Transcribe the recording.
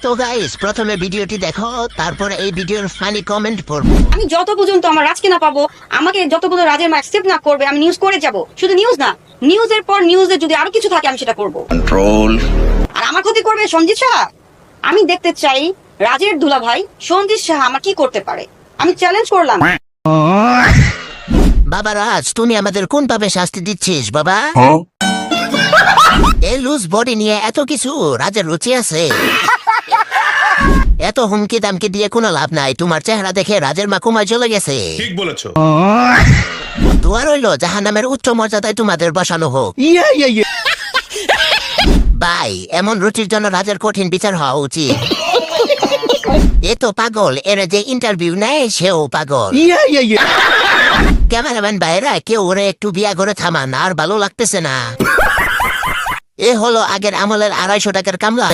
তো গাইস প্রথমে ভিডিওটি দেখো, তারপরে এই ভিডিওর ফানি কমেন্ট পড়বো। আমি যত পর্যন্ত আমার রাজকে না পাবো, আমাকে যত পর্যন্ত রাজের মা অ্যাকসেপ্ট না করবে, আমি নিউজ করে যাব। শুধু নিউজ না, নিউজের পর নিউজে যদি আরো কিছু থাকে আমি সেটা করব। কন্ট্রোল। আর আমার ক্ষতি করবে সঞ্জিত সাহা। আমি দেখতে চাই রাজের দুলা ভাই সঞ্জিত সাহা আমার কি করতে পারে। আমি চ্যালেঞ্জ করলাম। বাবা রাজ, তুমি আমাদের কোন ভাবে শাস্তি দিচ্ছিস বাবা? এই লুজ বডি নিয়ে এত কিছু রাজের রুচি আছে? এত হুমকি দামকি দিয়ে কোনো লাভ নাই, তোমার চেহারা দেখে রাজের মা কুমায় চলে গেছে। ঠিক বলেছো। দোয়া রইল জাহান্নামের উচ্চ মর্যাদায় তোমাদের বসানো হোক। ভাই, এমন রুচির জন্য রাজের কঠিন বিচার হওয়া উচিত। এ তো পাগল, এর যে ইন্টারভিউ নেয় সেও পাগল। ক্যামেরাম্যান ভাইরা কেউ ওরে একটু বিয়া করে থামান, আর ভালো লাগতেছে না। এ হলো আগের আমলের 250 টাকার কামলা।